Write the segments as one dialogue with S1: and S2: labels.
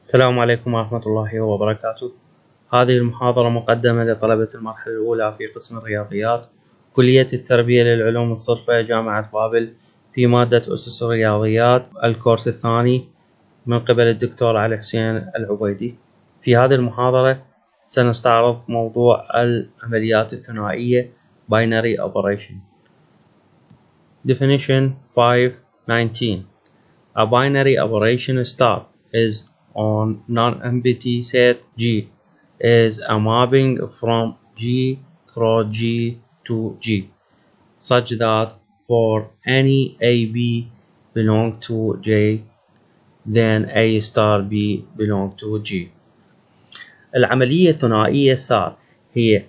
S1: السلام عليكم ورحمة الله وبركاته. هذه المحاضرة مقدمة لطلبة المرحلة الأولى في قسم الرياضيات، كلية التربية للعلوم الصرفة، جامعة بابل، في مادة أسس الرياضيات الكورس الثاني من قبل الدكتور علي حسين العبيدي. في هذه المحاضرة سنستعرض موضوع العمليات الثنائية binary operation. Definition 519. A binary operation star is on non-empty set G is a mapping from G cross G to G such that for any AB belong to J then A star B belong to G. العملية الثنائية STAR هي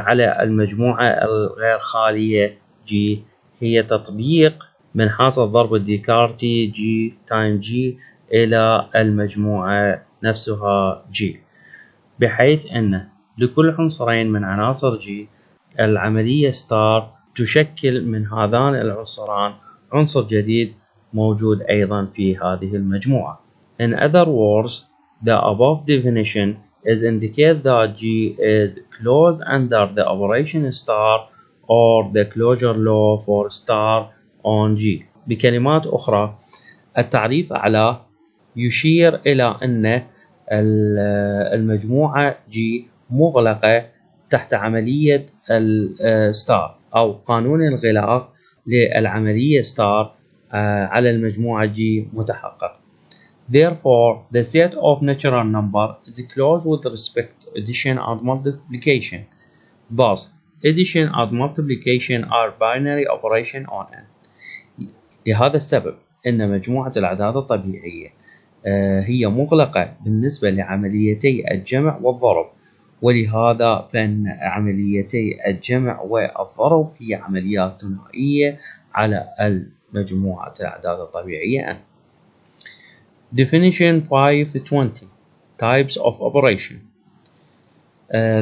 S1: على المجموعة الغير خالية G، هي تطبيق من حاصل ضرب الديكارتي G تايم G إلى المجموعة نفسها G، بحيث أن لكل عنصرين من عناصر G العملية ستار تشكل من هذان العنصران عنصر جديد موجود أيضا في هذه المجموعة. In other words, the above definition is indicate that G is closed under the operation star or the closure law for star on G. بكلمات أخرى، التعريف أعلى يشير إلى أن المجموعة G مغلقة تحت عملية الستار أو قانون الغلاق للعملية ستار على المجموعة G متحقق. Therefore, the set of natural number is closed with respect to addition and multiplication. Thus, addition and multiplication are binary operation on N. لهذا السبب أن مجموعة الأعداد الطبيعية هي مغلقة بالنسبة لعمليتي الجمع والضرب، ولهذا فإن عمليتي الجمع والضرب هي عمليات ثنائية على المجموعة الأعداد الطبيعية N. Definition 520. Types of operation.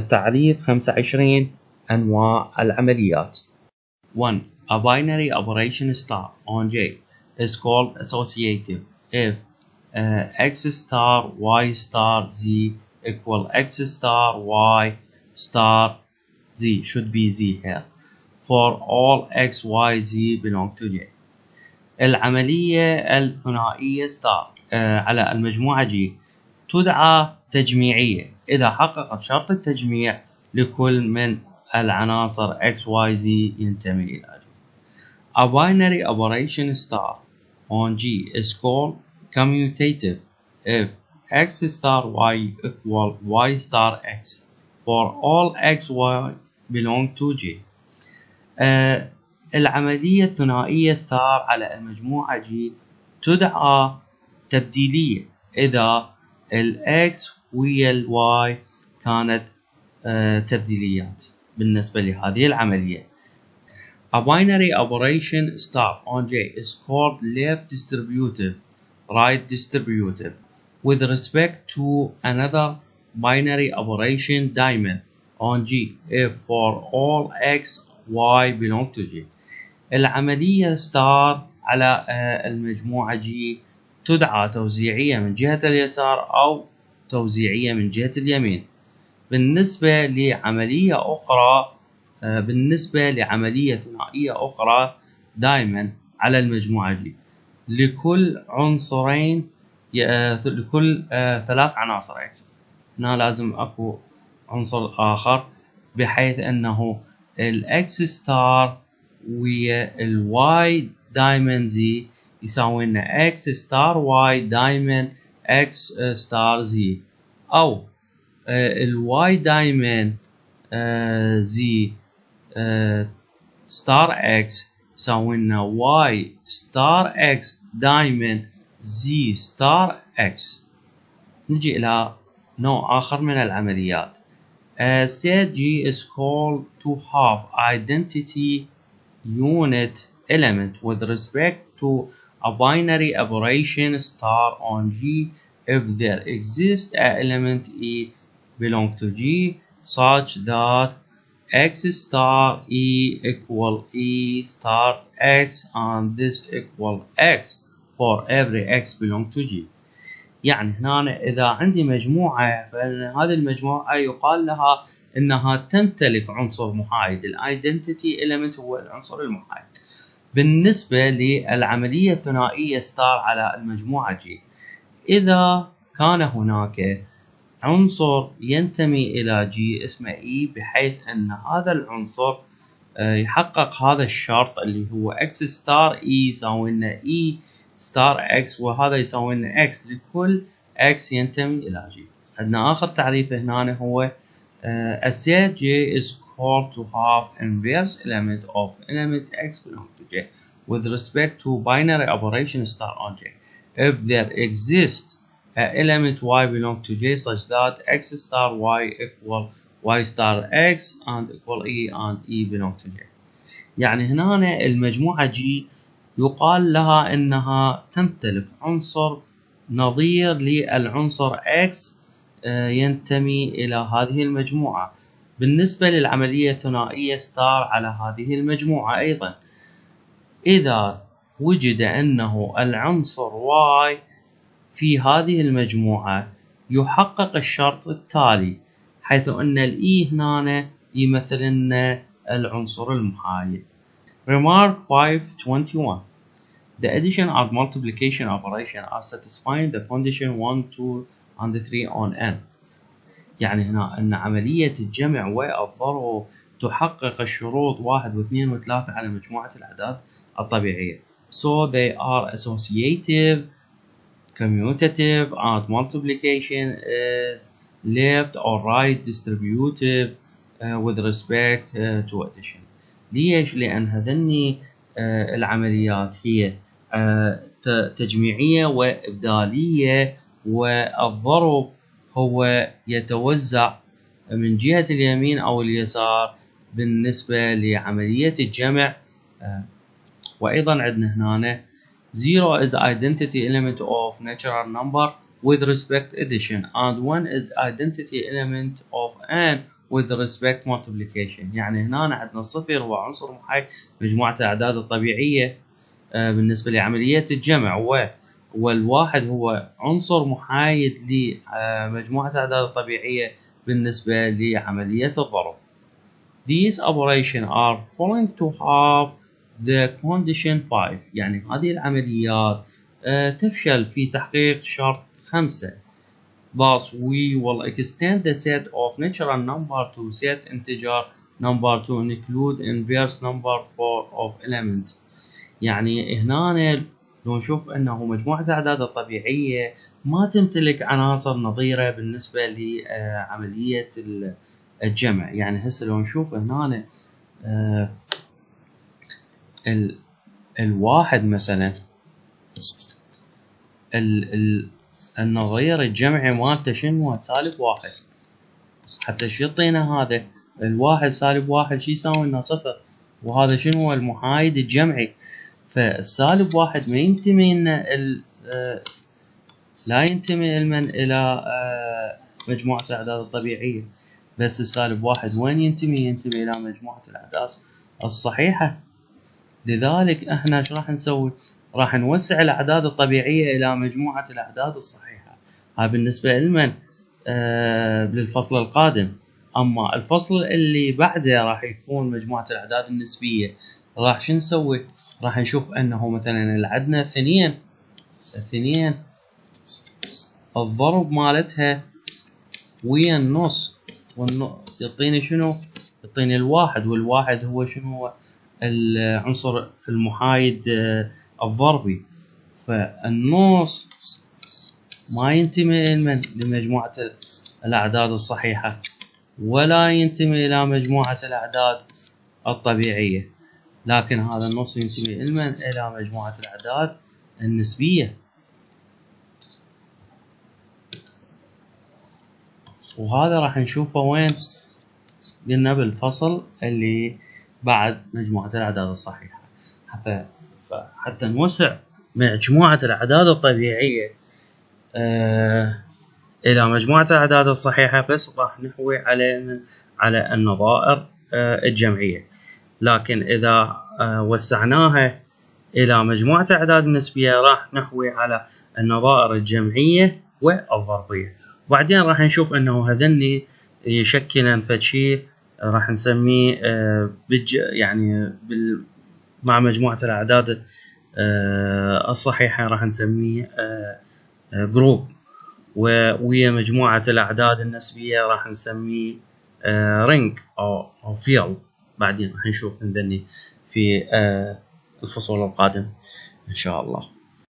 S1: تعريف 25 أنواع العمليات. 1. A binary operation star on J is called associative if x star y star z equal x star y star z, should be z here, for all x y z belong to J. العملية الثنائية ستار على المجموعة G تدعى تجميعية إذا حققت شرط التجميع لكل من العناصر x y z ينتمي إلى G. A binary operation star on G is called commutative if x star y equal y star x for all x y belong to G. العملية الثنائية ستار على المجموعة G تدعى تبديلية إذا ال x ويا ال y كانت تبديليات بالنسبة لهذه العملية. A binary operation star on J is called left distributive, right distributive with respect to another binary operation diamond on G if for all x y belong to G. العملية ستار على المجموعة G تدعى توزيعية من جهة اليسار أو توزيعية من جهة اليمين. بالنسبة لعملية ثنائية أخرى دائما على المجموعة G لكل عنصرين لكل ثلاث عناصر X. هنا لازم أكو عنصر آخر بحيث أنه ال X ستار ويا ال Y دايمن Z يساوي لنا X ستار Y دايمن X ستار Z، أو ال Y دايمن Z ستار X يساوي لنا Y ستار X دايمن Z ستار X. نجي إلى نوع آخر من العمليات. Set G is called to have identity unit element with respect to a binary operation star on G if there exists an element E belong to G such that x star E equal E star X and this equal X for every X belong to G. يعني هنا إذا عندي مجموعة، فإن هذه المجموعة يقال لها إنها تمتلك عنصر محايد. الايدنتيتي element هو العنصر المحايد. بالنسبة للعملية الثنائية ستار على المجموعة G، إذا كان هناك عنصر ينتمي إلى G اسمه E، بحيث أن هذا العنصر يحقق هذا الشرط اللي هو X ستار E يساوي لنا E ستار X، وهذا يساوي لنا X لكل X ينتمي إلى G. عندنا آخر تعريف هنا هو a set J is called to have inverse element of element X belong to J with respect to binary operation star on J if there exists an element Y belong to J such that X star Y equal Y star X and equal E and E belong to J. يعني هنا المجموعة G يقال لها إنها تمتلك عنصر نظير للعنصر X ينتمي إلى هذه المجموعة. بالنسبة للعملية الثنائية ستار على هذه المجموعة أيضا، إذا وجد أنه العنصر Y في هذه المجموعة يحقق الشرط التالي، حيث أن الإي هنا يمثل لنا العنصر المحايد. Remark 5.21 The addition and multiplication operation are satisfying the condition 1, 2 and 3 on n. يعني هنا أن عملية الجمع والضرب تحقق الشروط 1 و2 و3 على مجموعة الأعداد الطبيعية. So they are associative, commutative, and multiplication is left or right distributive with respect to addition. ليش؟ لأن هذني العمليات هي تجميعية وإبدالية، والضرب هو يتوزع من جهة اليمين أو اليسار بالنسبة لعملية الجمع. وأيضا عندنا هنا 0 is identity element of natural number with respect addition and 1 is identity element of n with respect multiplication. يعني هنا عندنا الصفر هو عنصر محايد مجموعة الأعداد الطبيعية بالنسبة لعملية الجمع، والواحد هو عنصر محايد لمجموعة الأعداد الطبيعية بالنسبة لعملية الضرب. These operations are following to have the condition 5. يعني هذه العمليات تفشل في تحقيق شرط 5. Thus we will extend the set of natural number to set integer number to include inverse number of element. يعني هنا لو نشوف أنه مجموعة الأعداد الطبيعية ما تمتلك عناصر نظيرة بالنسبة لعملية الجمع. يعني هسه لو نشوف هنا الواحد مثلا النظير الجمعي مالته شنو؟ سالب 1. حتى شو يعطينا هذا؟ الواحد سالب 1 شي يساوي لنا 0، وهذا شنو؟ المحايد الجمعي. فالسالب 1 ما ينتمي لنا لا ينتمي إلى مجموعة الأعداد الطبيعية، بس السالب 1 وين ينتمي إلى مجموعة الأعداد الصحيحة. لذلك احنا ايش راح نسوي؟ راح نوسع الأعداد الطبيعية إلى مجموعة الأعداد الصحيحة. هذا بالنسبة لمن؟ للفصل القادم. أما الفصل اللي بعده راح يكون مجموعة الأعداد النسبية. راح شو نسوي؟ راح نشوف أنه مثلا عندنا 2 الضرب مالتها ويا النص، يعطيني شنو؟ يعطيني الواحد، والواحد هو شنو؟ هو العنصر المحايد الضربي. فالنص ما ينتمي لمجموعة الأعداد الصحيحة، ولا ينتمي إلى مجموعة الأعداد الطبيعية، لكن هذا النص ينتمي إلى مجموعة الأعداد النسبية. وهذا راح نشوفه وين؟ قلنا بالفصل اللي بعد مجموعة الأعداد الصحيحة. حتى نوسع مجموعة الأعداد الطبيعية إلى مجموعة الأعداد الصحيحة، بس راح نحوي على النظائر الجمعية. لكن إذا وسعناها إلى مجموعة الأعداد النسبية راح نحوي على النظائر الجمعية والضربية. وبعدين راح نشوف انه هذني يشكلن فشي راح نسميه يعني مع مجموعة الأعداد الصحيحة راح نسميه جروب، ويا مجموعة الأعداد النسبية راح نسميه رينج أو فيلد. بعدين راح نشوف هذني في الفصول القادمة إن شاء الله.